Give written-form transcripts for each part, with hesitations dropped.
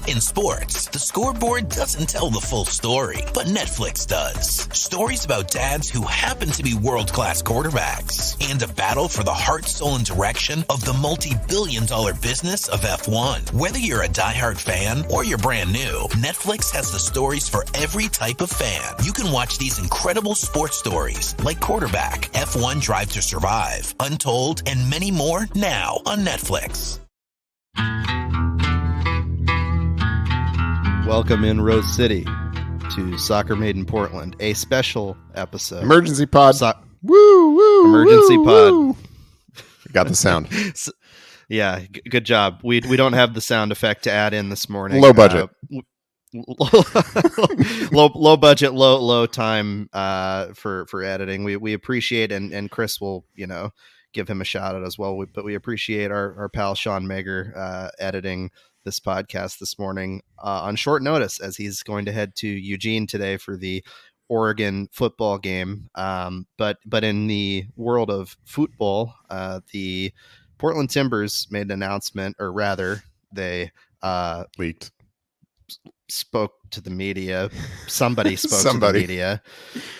In sports, the scoreboard doesn't tell the full story, but Netflix does. Stories about dads who happen to be world-class quarterbacks and a battle for the heart, soul, and direction of the multi-billion-dollar business of F1. Whether you're a diehard fan or you're brand new, Netflix has the stories for every type of fan. You can watch these incredible sports stories like Quarterback, F1 Drive to Survive, Untold, and many more now on Netflix. Welcome in Rose City to Soccer Made in Portland, a special episode. Emergency pod. Woo, woo, Emergency woo, pod. woo. Got the sound. Yeah, good job. We don't have the sound effect to add in this morning. Low budget. Low budget, low time for editing. We appreciate, and Chris will give him a shout out as well. But we appreciate our pal Sean Mager editing this podcast this morning on short notice, as he's going to head to Eugene today for the Oregon football game. But in the world of football, the Portland Timbers made an announcement, or rather, they leaked. Spoke to the media. Somebody spoke to the media.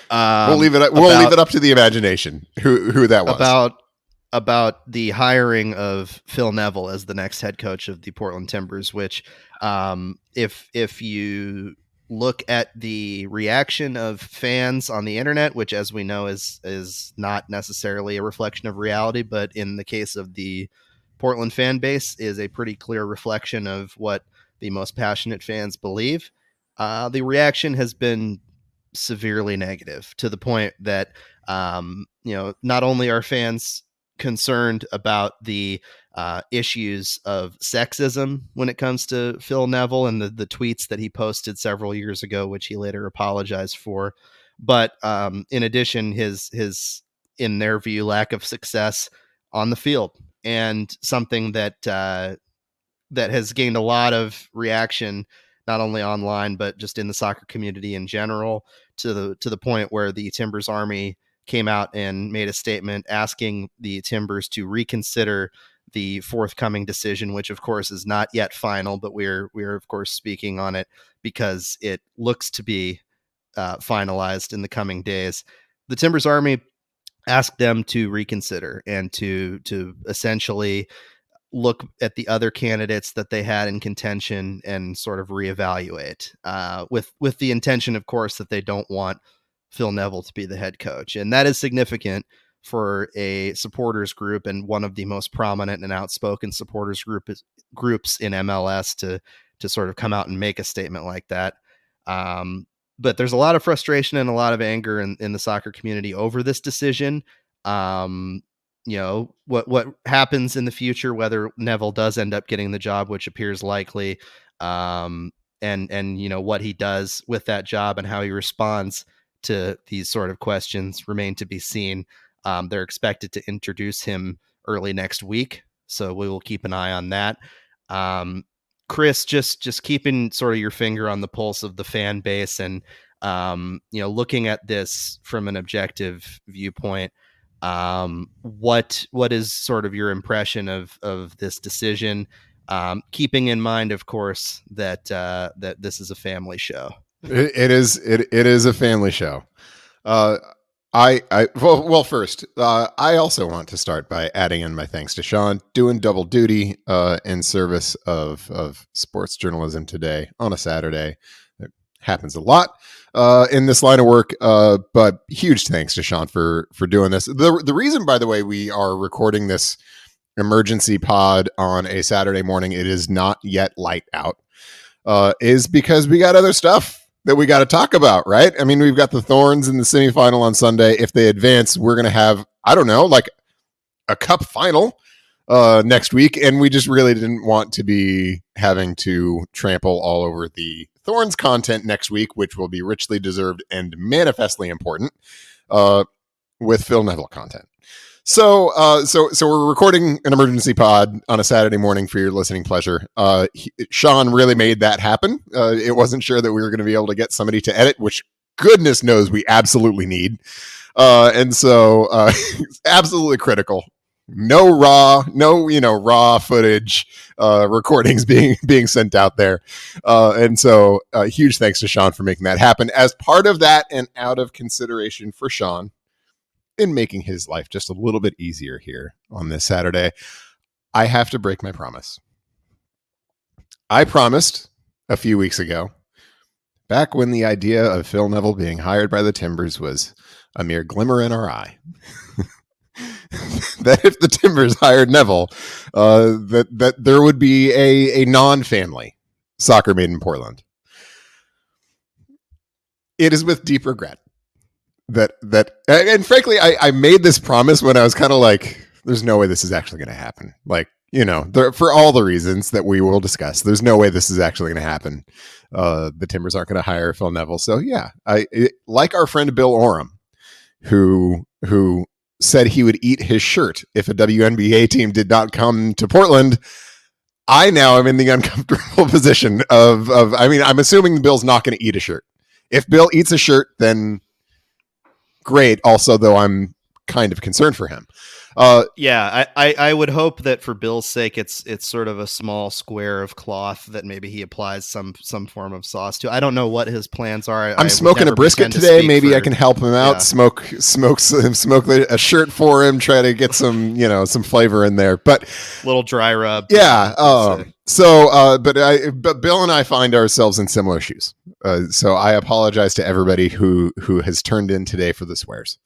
We'll leave it up to the imagination who that was. About the hiring of Phil Neville as the next head coach of the Portland Timbers, which if you look at the reaction of fans on the internet, which, as we know, is not necessarily a reflection of reality, but in the case of the Portland fan base is a pretty clear reflection of what the most passionate fans believe. The reaction has been severely negative, to the point that not only are fans concerned about the issues of sexism when it comes to Phil Neville and the tweets that he posted several years ago, which he later apologized for, but in addition, his in their view, lack of success on the field, and something that has gained a lot of reaction, not only online but just in the soccer community in general, to the point where the Timbers Army came out and made a statement asking the Timbers to reconsider the forthcoming decision, which of course is not yet final, but we're of course speaking on it because it looks to be finalized in the coming days. The Timbers Army asked them to reconsider and to essentially look at the other candidates that they had in contention and sort of reevaluate, with the intention, of course, that they don't want Phil Neville to be the head coach. And that is significant for a supporters group, and one of the most prominent and outspoken supporters groups in MLS to sort of come out and make a statement like that. But there's a lot of frustration and a lot of anger in the soccer community over this decision. What happens in the future, whether Neville does end up getting the job, which appears likely, and what he does with that job and how he responds to these sort of questions remain to be seen. They're expected to introduce him early next week, so we will keep an eye on that. Chris, just keeping sort of your finger on the pulse of the fan base, and looking at this from an objective viewpoint, what is sort of your impression of this decision, keeping in mind, of course, that this is a family show. It is a family show. First, I also want to start by adding in my thanks to Sean, doing double duty in service of sports journalism today on a Saturday. It happens a lot in this line of work, but huge thanks to Sean for doing this. The reason, by the way, we are recording this emergency pod on a Saturday morning, it is not yet light out, is because we got other stuff that we got to talk about, right? I mean, we've got the Thorns in the semifinal on Sunday. If they advance, we're going to have, I don't know, like a cup final next week. And we just really didn't want to be having to trample all over the Thorns content next week, which will be richly deserved and manifestly important with Phil Neville content. So we're recording an emergency pod on a Saturday morning for your listening pleasure. Sean really made that happen. It wasn't sure that we were going to be able to get somebody to edit, which goodness knows we absolutely need. And so it's absolutely critical no raw footage recordings being sent out there. And so huge thanks to Sean for making that happen. As part of that, and out of consideration for Sean in making his life just a little bit easier here on this Saturday, I have to break my promise. I promised a few weeks ago, back when the idea of Phil Neville being hired by the Timbers was a mere glimmer in our eye, that if the Timbers hired Neville, that there would be a non-family soccer made in Portland. It is with deep regret that and frankly, I made this promise when I was kind of like, there's no way this is actually going to happen. Like, for all the reasons that we will discuss, there's no way this is actually going to happen. The Timbers aren't going to hire Phil Neville. So yeah, like our friend Bill Oram, who said he would eat his shirt if a WNBA team did not come to Portland. I now am in the uncomfortable position of I'm assuming Bill's not going to eat a shirt. If Bill eats a shirt, then great. Also, though, I'm kind of concerned for him. I would hope that for Bill's sake, it's sort of a small square of cloth that maybe he applies some form of sauce to. I don't know what his plans are. I'm smoking a brisket today. Maybe I can help him out. Yeah. Smoke a shirt for him. Try to get some flavor in there. But little dry rub. Yeah. But Bill and I find ourselves in similar shoes. So I apologize to everybody who has turned in today for the swears.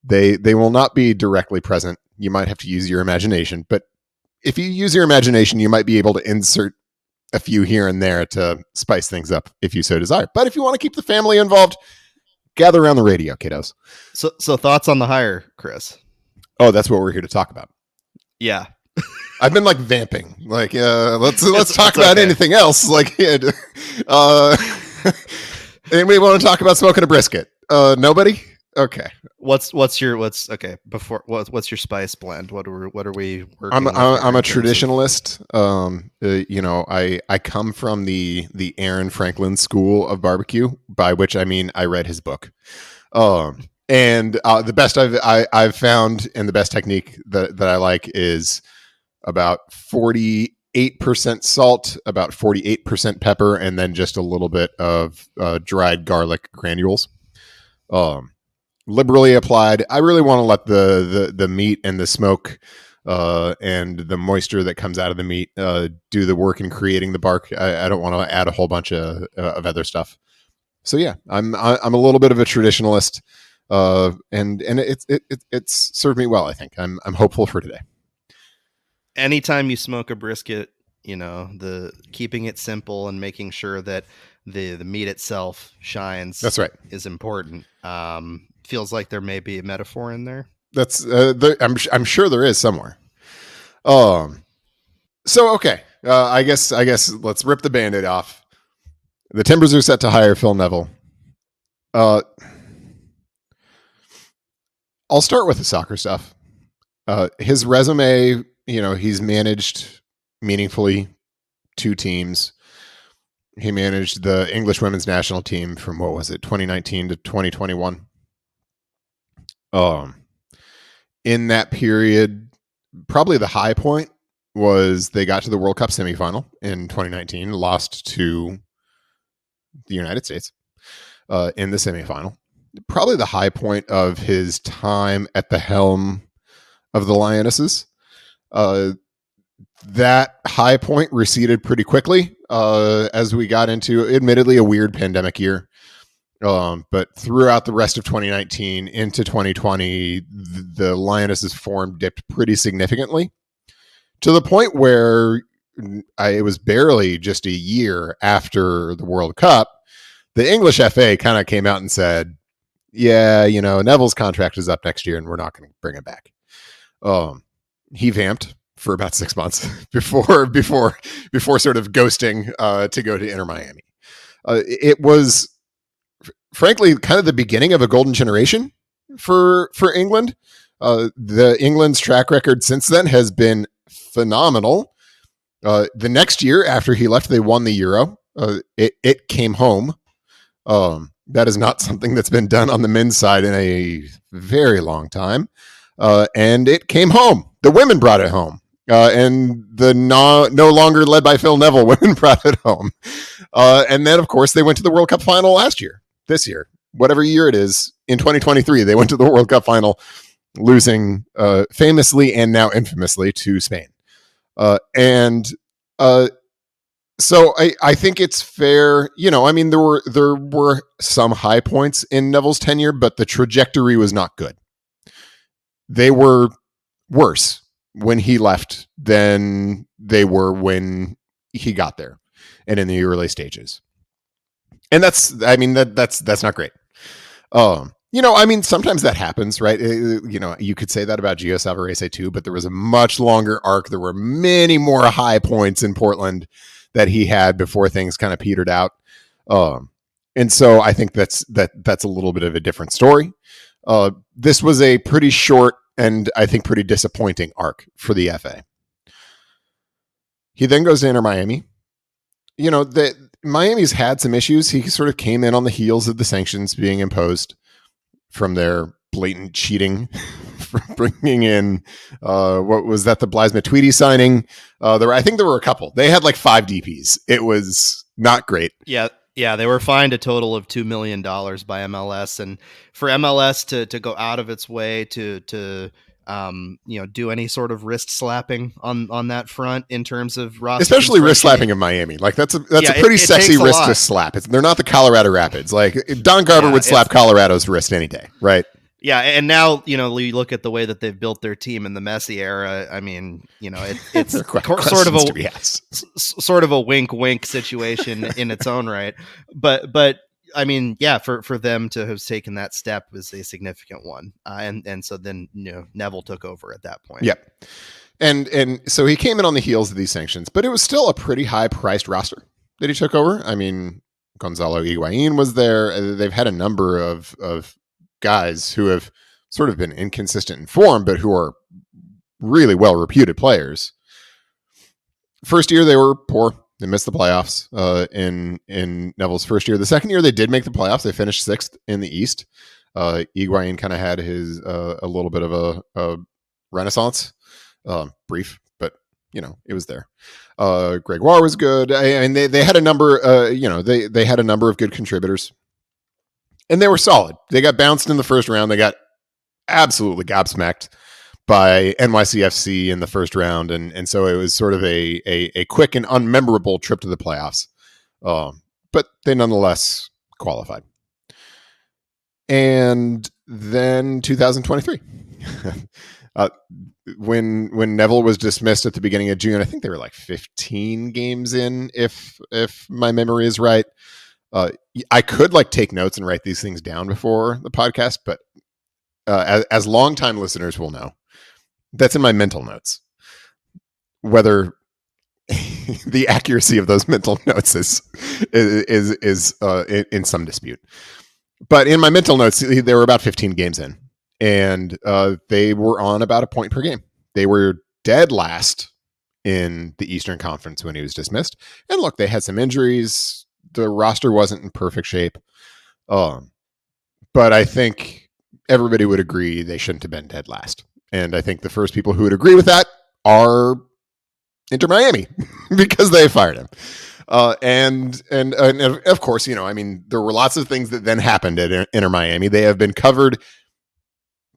They will not be directly present. You might have to use your imagination, but if you use your imagination, you might be able to insert a few here and there to spice things up if you so desire. But if you want to keep the family involved, gather around the radio, kiddos. So thoughts on the hire, Chris? Oh, that's what we're here to talk about. Yeah. I've been vamping. Let's talk about anything else. Anybody want to talk about smoking a brisket? Nobody? Okay. What's your spice blend? What are we working I'm a traditionalist. I come from the Aaron Franklin school of barbecue, by which I mean I read his book. And the best I've found, and the best technique that I like, is about 48% salt, about 48% pepper, and then just a little bit of dried garlic granules. Liberally applied. I really want to let the meat and the smoke and the moisture that comes out of the meat do the work in creating the bark. I don't want to add a whole bunch of other stuff. So yeah, I'm a little bit of a traditionalist, and it's served me well. I think I'm hopeful for today. Anytime you smoke a brisket, the keeping it simple and making sure that the meat itself shines. That's right. Is important. Feels like there may be a metaphor in there. That's I'm sure there is somewhere. So okay, I guess let's rip the Band-Aid off. The Timbers are set to hire Phil Neville. I'll start with the soccer stuff. His resume, he's managed meaningfully 2 teams. He managed the English women's national team from 2019 to 2021. In that period, probably the high point was they got to the World Cup semifinal in 2019, lost to the United States in the semifinal. Probably the high point of his time at the helm of the Lionesses. That high point receded pretty quickly as we got into, admittedly, a weird pandemic year. But throughout the rest of 2019 into 2020, the Lionesses' form dipped pretty significantly, to the point where it was barely just a year after the World Cup, the English FA kind of came out and said, yeah, Neville's contract is up next year and we're not going to bring him back. He vamped for about 6 months before sort of ghosting to go to Inter Miami. It was frankly kind of the beginning of a golden generation for England. The England's track record since then has been phenomenal. The next year after he left, they won the Euro. It came home. That is not something that's been done on the men's side in a very long time. and it came home. The women brought it home. And the no longer led by Phil Neville women brought it home. And then, of course, they went to the World Cup final this year, whatever year it is, in 2023, they went to the World Cup final, losing famously and now infamously to Spain. So I think it's fair. I mean, there were some high points in Neville's tenure, but the trajectory was not good. They were worse when he left than they were when he got there and in the early stages. And that's not great. I mean, sometimes that happens, right? You could say that about Gio Savarese too, but there was a much longer arc. There were many more high points in Portland that he had before things kind of petered out. And so I think that's a little bit of a different story. This was a pretty short and I think pretty disappointing arc for the FA. He then goes to Inter Miami. Miami's had some issues. He sort of came in on the heels of the sanctions being imposed from their blatant cheating for bringing in, what was that? The Blaise Matuidi signing. I think there were a couple. They had like 5 DPs. It was not great. Yeah, they were fined a total of $2 million by MLS, and for MLS to go out of its way to do any sort of wrist slapping on that front in terms of roster, especially wrist slapping of Miami, like that's a pretty sexy wrist to slap. They're not the Colorado Rapids. Like Don Garber would slap Colorado's wrist any day, right? Yeah, and now you look at the way that they've built their team in the Messi era. I mean, it's sort of a wink situation in its own right. But I mean, yeah, for them to have taken that step was a significant one, and so then Neville took over at that point. Yep, and so he came in on the heels of these sanctions, but it was still a pretty high priced roster that he took over. I mean, Gonzalo Higuain was there. They've had a number of guys who have sort of been inconsistent in form, but who are really well reputed players. First year they were poor. They missed the playoffs in Neville's first year. The second year they did make the playoffs. They finished 6th in the East. Higuain kind of had his a little bit of a renaissance, brief, but it was there. Gregoire was good. And they had a number. They had a number of good contributors. And they were solid. They got bounced in the first round. They got absolutely gobsmacked by NYCFC in the first round. And so it was sort of a quick and unmemorable trip to the playoffs. But they nonetheless qualified. And then 2023. When Neville was dismissed at the beginning of June, I think they were like 15 games in, if my memory is right. I could take notes and write these things down before the podcast, but as longtime listeners will know, that's in my mental notes. Whether the accuracy of those mental notes is in some dispute, but in my mental notes, they were about 15 games in, and they were on about a point per game. They were dead last in the Eastern Conference when he was dismissed. And look, they had some injuries. The roster wasn't in perfect shape. But I think everybody would agree they shouldn't have been dead last. And I think the first people who would agree with that are Inter Miami because they fired him. And of course, there were lots of things that then happened at Inter Miami. They have been covered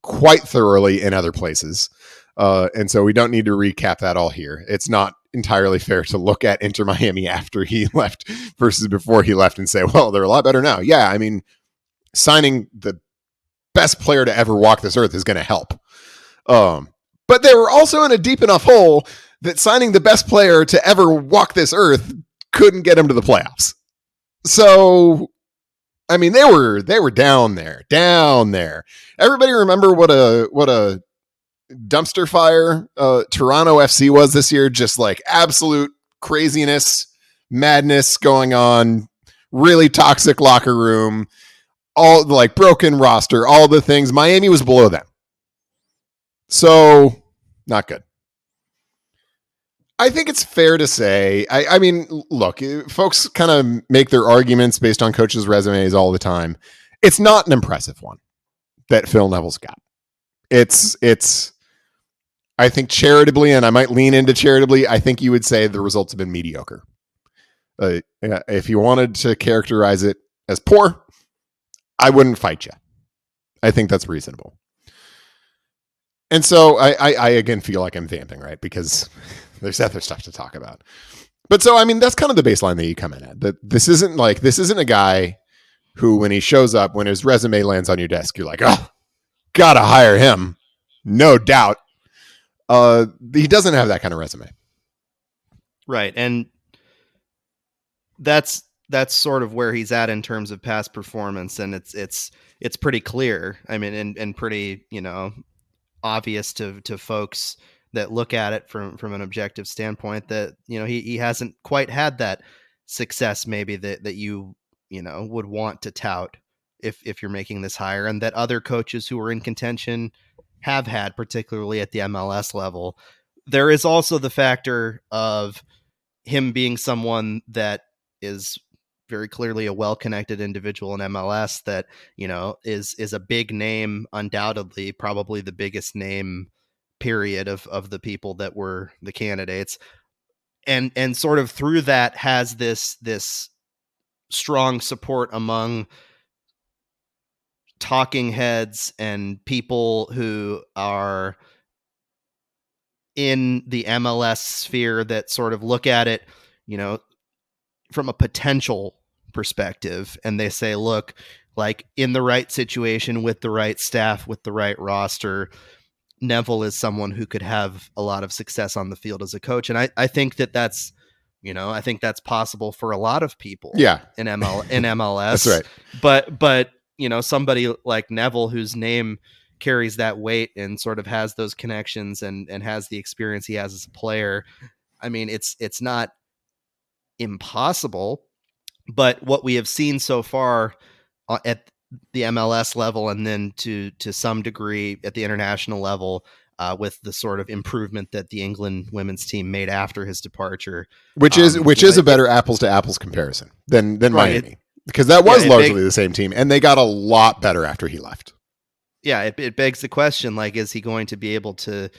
quite thoroughly in other places. And so we don't need to recap that all here. It's not entirely fair to look at Inter Miami after he left versus before he left and say, well, they're a lot better now. Yeah, I mean, signing the best player to ever walk this earth is going to help. But they were also in a deep enough hole that signing the best player to ever walk this earth couldn't get him to the playoffs. So, I mean, they were down there. Everybody remember what a dumpster fire Toronto FC was this year? Just absolute craziness, madness going on, really toxic locker room, all broken roster, all the things. Miami was below them. So, not good. I think it's fair to say, I mean, look, folks kind of make their arguments based on coaches' resumes all the time. It's not an impressive one that Phil Neville's got. It's I think charitably, and I might lean into charitably, I think you would say the results have been mediocre. If you wanted to characterize it as poor, I wouldn't fight you. I think that's reasonable. And so I again feel like I'm vamping, right? Because there's other stuff to talk about. But so, I mean, that's kind of the baseline that you come in at. That this isn't a guy who, when he shows up, when his resume lands on your desk, you're like, oh, gotta hire him. No doubt. He doesn't have that kind of resume. Right. And that's sort of where he's at in terms of past performance. And it's pretty clear. I mean, and pretty, obvious to folks that look at it from an objective standpoint that, he hasn't quite had that success maybe that you would want to tout if you're making this hire, and that other coaches who are in contention have had, particularly at the MLS level. There is also the factor of him being someone that is very clearly a well-connected individual in MLS that, is a big name, undoubtedly, probably the biggest name period of the people that were the candidates. And sort of through that has this strong support among talking heads and people who are in the MLS sphere that sort of look at it, from a potential perspective. And they say, look, like in the right situation with the right staff, with the right roster, Neville is someone who could have a lot of success on the field as a coach. And I think that's, I think that's possible for a lot of people in MLS. That's right. But, somebody like Neville, whose name carries that weight and sort of has those connections and has the experience he has as a player. I mean, it's not impossible, but what we have seen so far at the MLS level, and then to some degree at the international level, with the sort of improvement that the England women's team made after his departure, which is a better apples to apples comparison than Miami, because that was largely the same team, and they got a lot better after he left. Yeah, it begs the question, like, is he going to be able to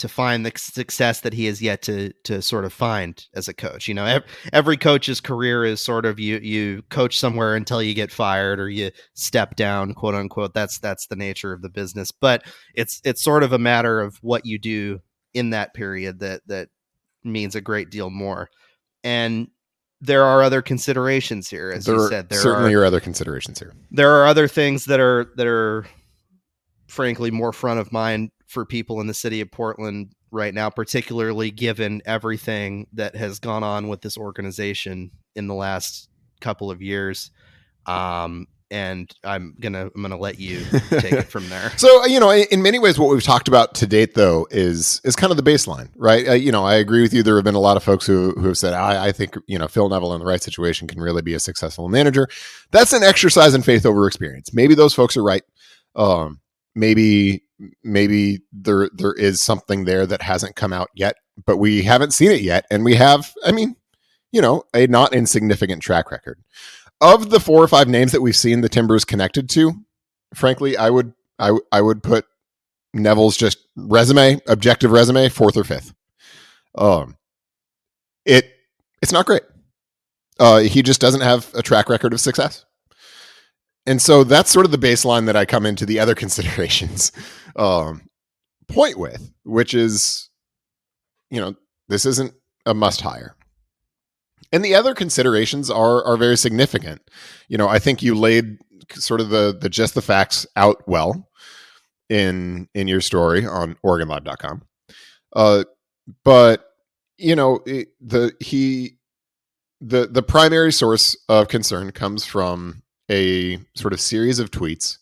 find the success that he has yet to sort of find as a coach? Every coach's career is sort of you coach somewhere until you get fired or you step down, quote unquote. That's the nature of the business. But it's sort of a matter of what you do in that period that means a great deal more. And there are other considerations here, as you said. There certainly are other considerations here. There are other things that are frankly more front of mind for people in the city of Portland right now, particularly given everything that has gone on with this organization in the last couple of years. And I'm gonna let you take it from there. So, in many ways, what we've talked about to date, though, is kind of the baseline, right? I agree with you. There have been a lot of folks who have said, I think, Phil Neville in the right situation can really be a successful manager. That's an exercise in faith over experience. Maybe those folks are right. Maybe there is something there that hasn't come out yet, but we haven't seen it yet. And we have, a not insignificant track record. Of the 4 or 5 names that we've seen the Timbers connected to, frankly, I would put Neville's just objective resume, 4th or 5th. It's not great. He just doesn't have a track record of success. And so that's sort of the baseline that I come into the other considerations point with, which is, this isn't a must hire. And the other considerations are very significant. I think you laid sort of the just the facts out well in your story on OregonLive.com. But the primary source of concern comes from a sort of series of tweets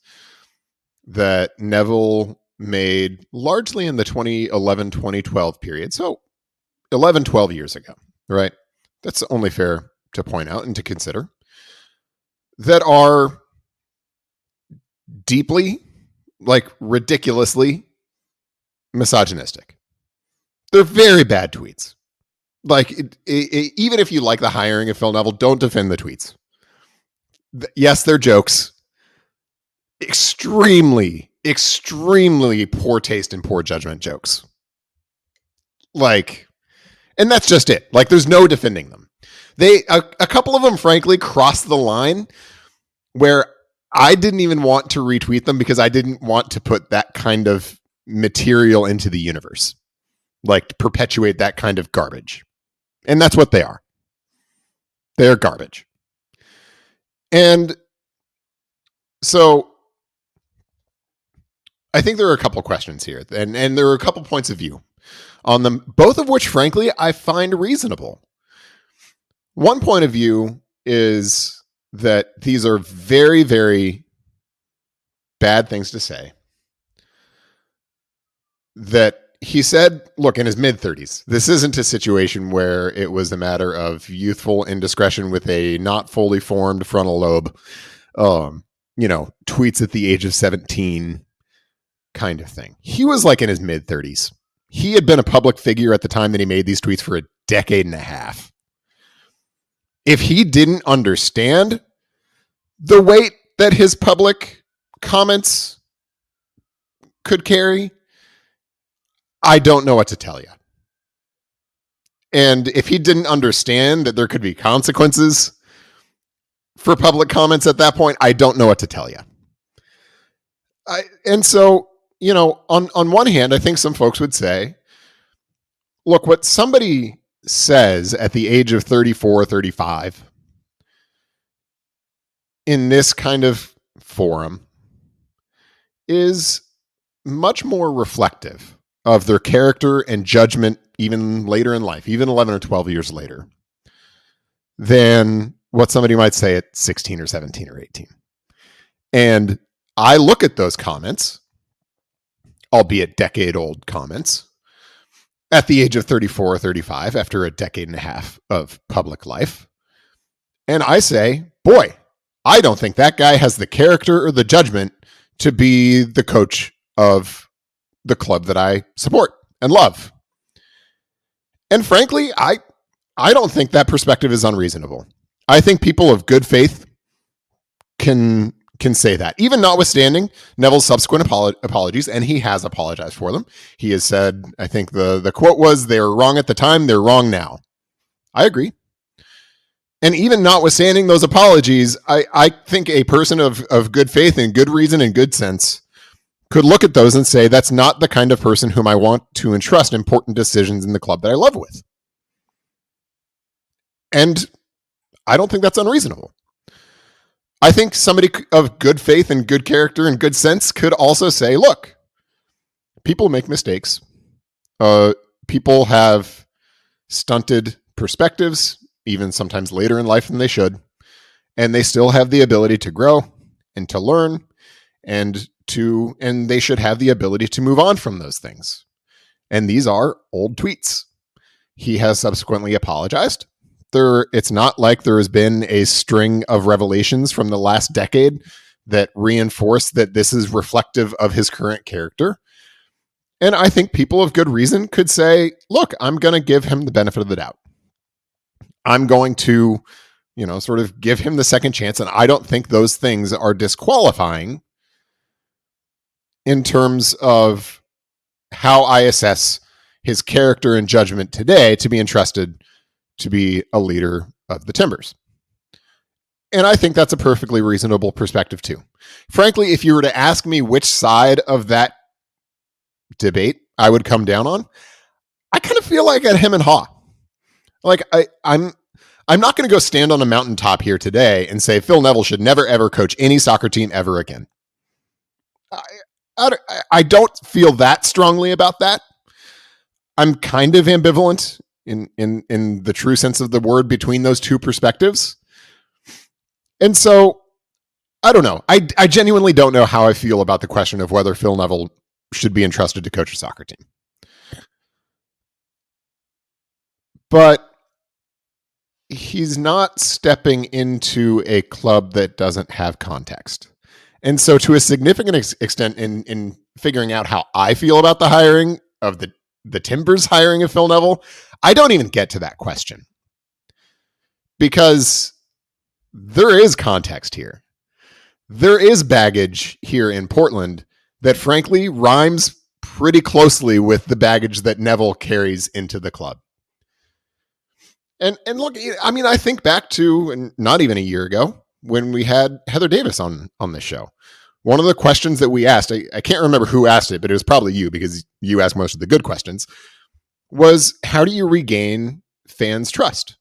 that Neville made largely in the 2011-2012 period. So 11, 12 years ago, right? That's only fair to point out and to consider, that are deeply, ridiculously misogynistic. They're very bad tweets. Even if you like the hiring of Phil Neville, don't defend the tweets. Yes, they're jokes. Extremely extremely poor taste and poor judgment jokes. Like, and that's just it. Like, there's no defending them. A couple of them, frankly, crossed the line where I didn't even want to retweet them because I didn't want to put that kind of material into the universe, like to perpetuate that kind of garbage. And that's what they are. They're garbage. And so I think there are a couple questions here, and there are a couple points of view on them, both of which, frankly, I find reasonable. One point of view is that these are very, very bad things to say. That he said, look, in his mid-30s, this isn't a situation where it was a matter of youthful indiscretion with a not fully formed frontal lobe, tweets at the age of 17 kind of thing. He was like in his mid-30s. He had been a public figure at the time that he made these tweets for a decade and a half. If he didn't understand the weight that his public comments could carry, I don't know what to tell you. And if he didn't understand that there could be consequences for public comments at that point, I don't know what to tell you. And so, on one hand, I think some folks would say, look, what somebody says at the age of 34, 35 in this kind of forum is much more reflective of their character and judgment even later in life, even 11 or 12 years later, than what somebody might say at 16 or 17 or 18. And I look at those comments, albeit decade-old comments, at the age of 34 or 35, after a decade and a half of public life, and I say, boy, I don't think that guy has the character or the judgment to be the coach of the club that I support and love. And frankly, I don't think that perspective is unreasonable. I think people of good faith can say that, even notwithstanding Neville's subsequent apologies, and he has apologized for them. He has said, I think the quote was, they were wrong at the time, they're wrong now. I agree. And even notwithstanding those apologies, I think a person of good faith and good reason and good sense could look at those and say, that's not the kind of person whom I want to entrust important decisions in the club that I love with. And I don't think that's unreasonable. I think somebody of good faith and good character and good sense could also say, look, people make mistakes. People have stunted perspectives, even sometimes later in life than they should. And they still have the ability to grow and to learn and they should have the ability to move on from those things. And these are old tweets. He has subsequently apologized. It's not like there has been a string of revelations from the last decade that reinforce that this is reflective of his current character. And I think people of good reason could say, look, I'm going to give him the benefit of the doubt. I'm going to, sort of give him the second chance. And I don't think those things are disqualifying in terms of how I assess his character and judgment today to be entrusted to be a leader of the Timbers. And I think that's a perfectly reasonable perspective too. Frankly, if you were to ask me which side of that debate I would come down on, I kind of feel like at him and Haw. Like I'm not going to go stand on a mountaintop here today and say Phil Neville should never ever coach any soccer team ever again. I don't feel that strongly about that. I'm kind of ambivalent in the true sense of the word between those two perspectives. And so I don't know. I genuinely don't know how I feel about the question of whether Phil Neville should be entrusted to coach a soccer team. But he's not stepping into a club that doesn't have context. And so to a significant extent in figuring out how I feel about the hiring of the Timbers hiring of Phil Neville, I don't even get to that question. Because there is context here. There is baggage here in Portland that frankly rhymes pretty closely with the baggage that Neville carries into the club. And look, I mean, I think back to, and not even a year ago, when we had Heather Davis on this show. One of the questions that we asked, I can't remember who asked it, but it was probably you because you asked most of the good questions, was how do you regain fans' trust?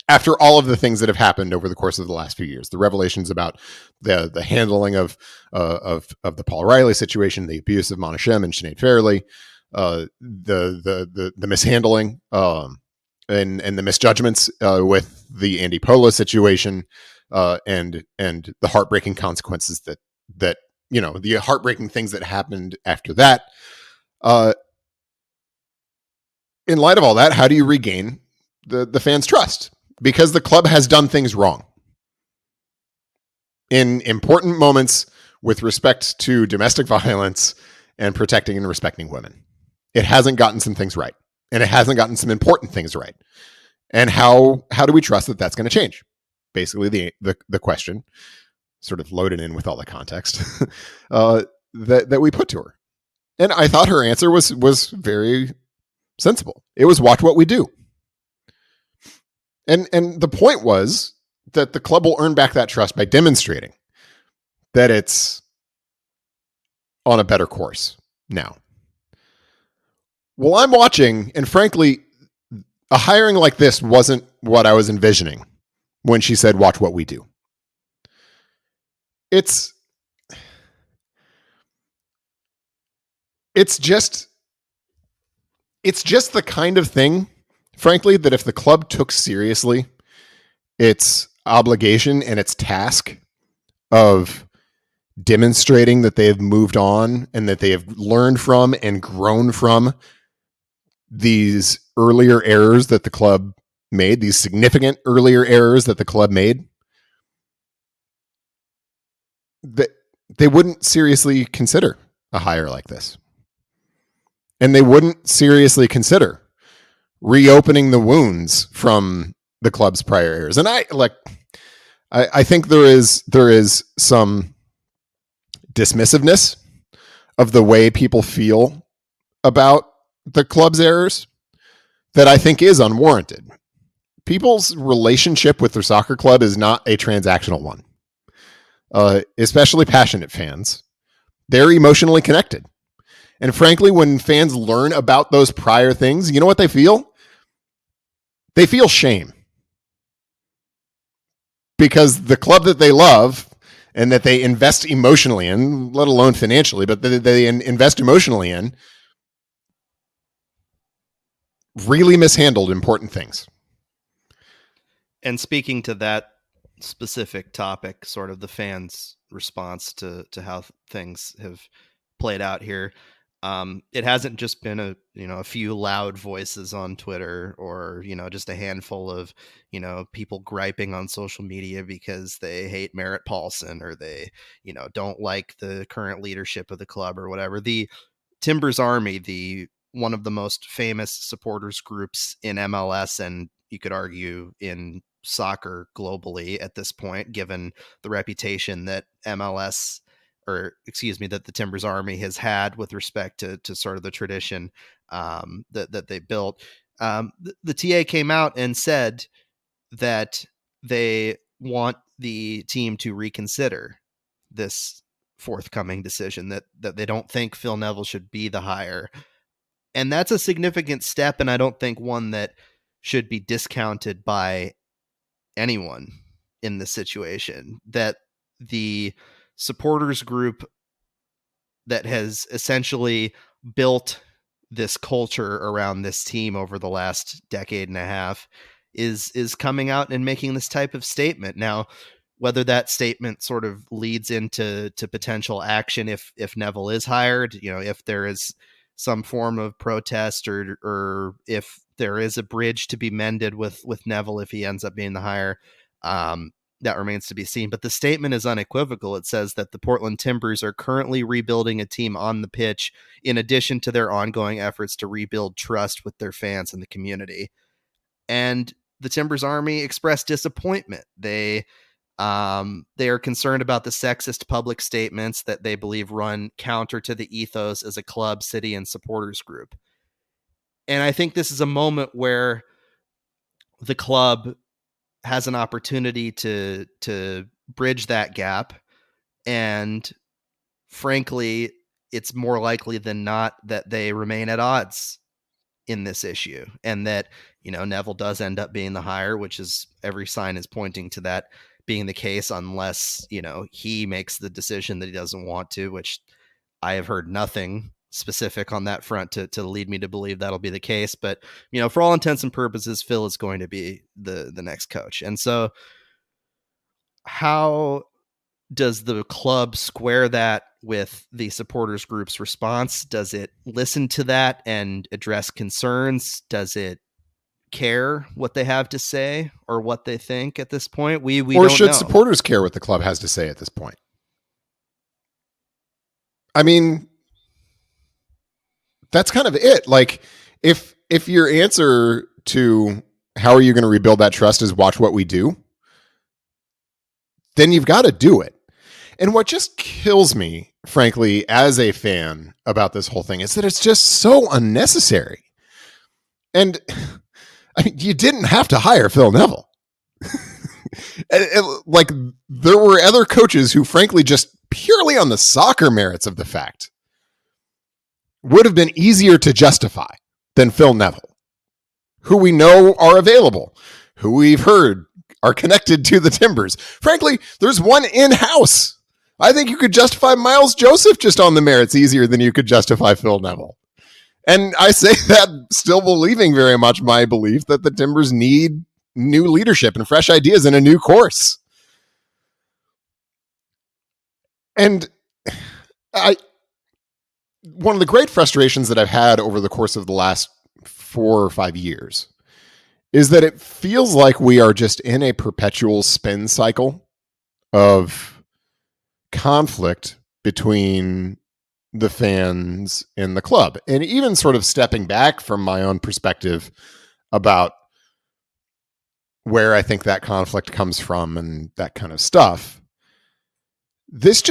After all of the things that have happened over the course of the last few years, the revelations about the handling of the Paul Riley situation, the abuse of Monachem and Sinead Fairley, the mishandling and the misjudgments with the Andy Polo situation, and the heartbreaking consequences that the heartbreaking things that happened after that. In light of all that, how do you regain the fans' trust? Because the club has done things wrong in important moments with respect to domestic violence and protecting and respecting women. It hasn't gotten some things right, and it hasn't gotten some important things right. And how do we trust that that's going to change? Basically, the question, sort of loaded in with all the context that we put to her. And I thought her answer was very sensible. It was watch what we do. And the point was that the club will earn back that trust by demonstrating that it's on a better course now. Well, I'm watching, and frankly, a hiring like this wasn't what I was envisioning when she said, watch what we do. It's just the kind of thing, frankly, that if the club took seriously its obligation and its task of demonstrating that they have moved on and that they have learned from and grown from these earlier errors that the club made, these significant earlier errors that the club made, that they wouldn't seriously consider a hire like this. And they wouldn't seriously consider reopening the wounds from the club's prior errors. And I think there is some dismissiveness of the way people feel about the club's errors that I think is unwarranted. People's relationship with their soccer club is not a transactional one, especially passionate fans. They're emotionally connected. And frankly, when fans learn about those prior things, you know what they feel? They feel shame. Because the club that they love and that they invest emotionally in, let alone financially, but they invest emotionally in, really mishandled important things. And speaking to that specific topic, sort of the fans' response to how things have played out here, it hasn't just been a few loud voices on Twitter or just a handful of people griping on social media because they hate Merritt Paulson or they don't like the current leadership of the club or whatever. The Timbers Army, one of the most famous supporters groups in MLS, and you could argue in soccer globally at this point, given the reputation that that the Timbers Army has had with respect to sort of the tradition that they built. The TA came out and said that they want the team to reconsider this forthcoming decision, that they don't think Phil Neville should be the hire. And that's a significant step, and I don't think one that should be discounted by anyone in this situation, that the supporters group that has essentially built this culture around this team over the last decade and a half is coming out and making this type of statement. Now, whether that statement sort of leads into potential action if Neville is hired, if there is some form of protest or if there is a bridge to be mended with Neville if he ends up being the hire, that remains to be seen. But the statement is unequivocal. It says that the Portland Timbers are currently rebuilding a team on the pitch in addition to their ongoing efforts to rebuild trust with their fans and the community. And the Timbers Army expressed disappointment. They They are concerned about the sexist public statements that they believe run counter to the ethos as a club, city, and supporters group. And I think this is a moment where the club has an opportunity to bridge that gap. And frankly, it's more likely than not that they remain at odds in this issue, and that, Neville does end up being the hire, which is every sign is pointing to that being the case, unless, he makes the decision that he doesn't want to, which I have heard nothing specific on that front to lead me to believe that'll be the case. But, for all intents and purposes, Phil is going to be the next coach. And so how does the club square that with the supporters group's response? Does it listen to that and address concerns? Does it care what they have to say or what they think at this point? We or don't should know. Supporters care what the club has to say at this point? I mean, that's kind of it. Like, if your answer to how are you going to rebuild that trust is watch what we do, then you've got to do it. And what just kills me, frankly, as a fan about this whole thing is that it's just so unnecessary. And I mean, you didn't have to hire Phil Neville. Like, there were other coaches who, frankly, just purely on the soccer merits of the fact, would have been easier to justify than Phil Neville, who we know are available, who we've heard are connected to the Timbers. Frankly, there's one in-house. I think you could justify Miles Joseph just on the merits easier than you could justify Phil Neville. And I say that still believing very much my belief that the Timbers need new leadership and fresh ideas and a new course. And one of the great frustrations that I've had over the course of the last 4 or 5 years is that it feels like we are just in a perpetual spin cycle of conflict between the fans and the club. And even sort of stepping back from my own perspective about where I think that conflict comes from and that kind of stuff, this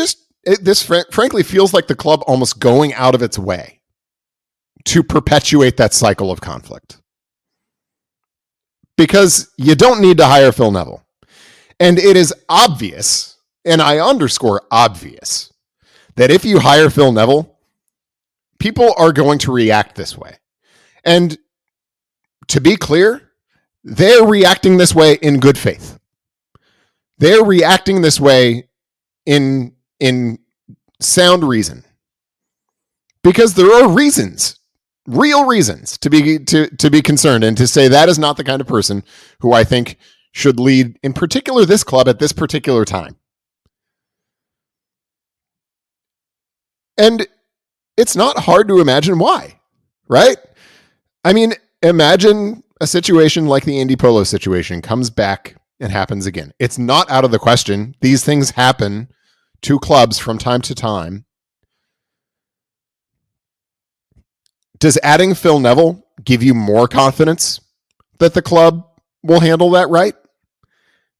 frankly feels like the club almost going out of its way to perpetuate that cycle of conflict. Because you don't need to hire Phil Neville. And it is obvious, and I underscore obvious, that if you hire Phil Neville, people are going to react this way. And to be clear, they're reacting this way in good faith. They're reacting this way in sound reason. Because there are reasons, real reasons to be concerned and to say that is not the kind of person who I think should lead, in particular, this club at this particular time. And it's not hard to imagine why, right? I mean, imagine a situation like the Indy Polo situation comes back and happens again. It's not out of the question. These things happen to clubs from time to time. Does adding Phil Neville give you more confidence that the club will handle that right?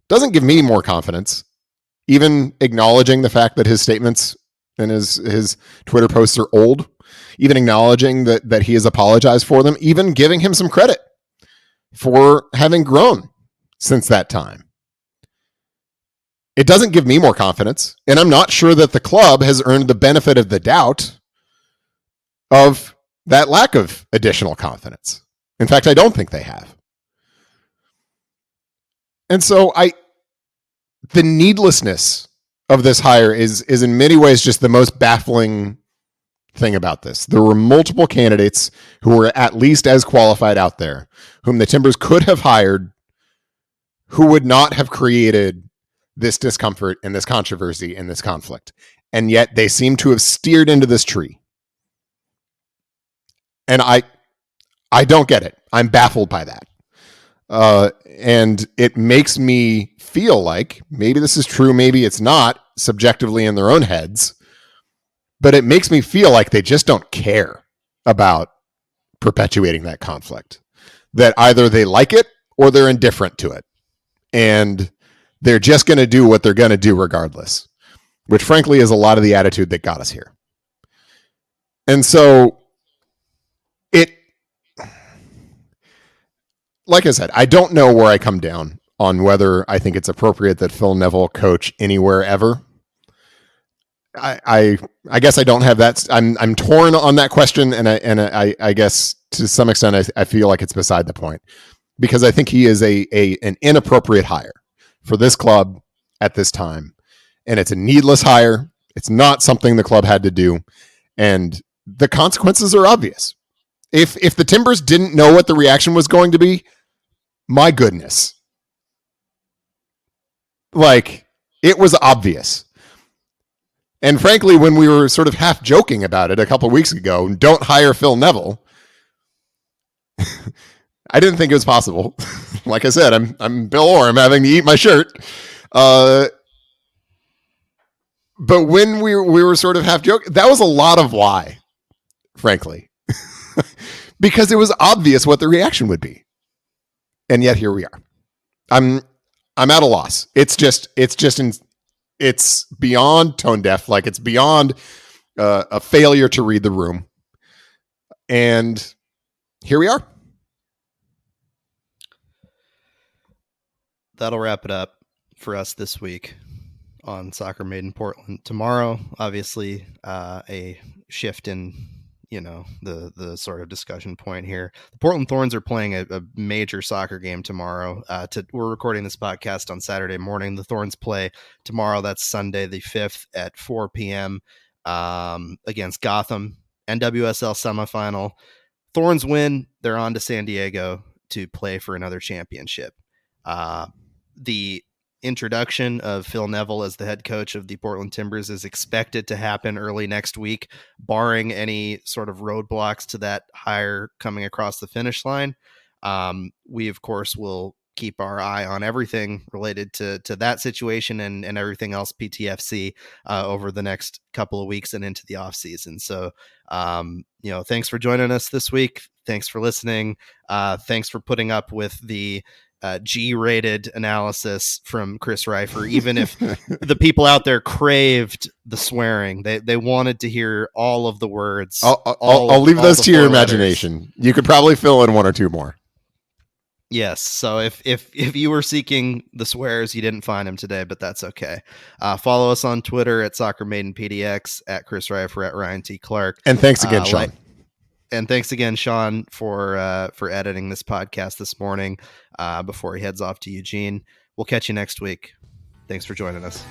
Doesn't give me more confidence. Even acknowledging the fact that his statements and his Twitter posts are old, even acknowledging that he has apologized for them, even giving him some credit for having grown since that time. It doesn't give me more confidence, and I'm not sure that the club has earned the benefit of the doubt of that lack of additional confidence. In fact, I don't think they have. And so the needlessness of this hire is in many ways just the most baffling thing about this. There were multiple candidates who were at least as qualified out there, whom the Timbers could have hired, who would not have created this discomfort and this controversy and this conflict. And yet they seem to have steered into this tree. And I don't get it. I'm baffled by that. And it makes me feel like maybe this is true, maybe it's not, subjectively in their own heads, but it makes me feel like they just don't care about perpetuating that conflict. That either they like it or they're indifferent to it. And They're just going to do what they're going to do regardless, which frankly is a lot of the attitude that got us here. And so like I said, I don't know where I come down on whether I think it's appropriate that Phil Neville coach anywhere ever. I guess I don't have that. I'm torn on that question, and I guess to some extent I feel like it's beside the point, because I think he is an inappropriate hire for this club at this time, and it's a needless hire. It's not something the club had to do, and the consequences are obvious. If the Timbers didn't know what the reaction was going to be, my goodness, like, it was obvious. And frankly, when we were sort of half joking about it a couple of weeks ago, don't hire Phil Neville, I didn't think it was possible. Like I said, I'm Bill Orr. I'm having to eat my shirt. But when we were sort of half joking, that was a lot of why, frankly, because it was obvious what the reaction would be. And yet here we are. I'm at a loss. It's beyond tone deaf. Like, it's beyond a failure to read the room. And here we are. That'll wrap it up for us this week on Soccer Made in Portland. Tomorrow, obviously, a shift in, the sort of discussion point here. The Portland Thorns are playing a major soccer game tomorrow. We're recording this podcast on Saturday morning. The Thorns play tomorrow. That's Sunday the 5th at 4 p.m. Against Gotham. NWSL semifinal. Thorns win. They're on to San Diego to play for another championship. The introduction of Phil Neville as the head coach of the Portland Timbers is expected to happen early next week, barring any sort of roadblocks to that hire coming across the finish line. We, of course, will keep our eye on everything related to that situation and everything else PTFC over the next couple of weeks and into the off season. So, thanks for joining us this week. Thanks for listening. Thanks for putting up with the G-rated analysis from Chris Rifer, even if the people out there craved the swearing. They wanted to hear all of the words. I'll leave those to your imagination. You could probably fill in one or two more. Yes. So if you were seeking the swears, you didn't find them today, but that's okay. Follow us on Twitter at SoccerMaidenPDX, at Chris Rifer, at Ryan T. Clarke. And thanks again, Sean. And thanks again, Sean, for editing this podcast this morning before he heads off to Eugene. We'll catch you next week. Thanks for joining us.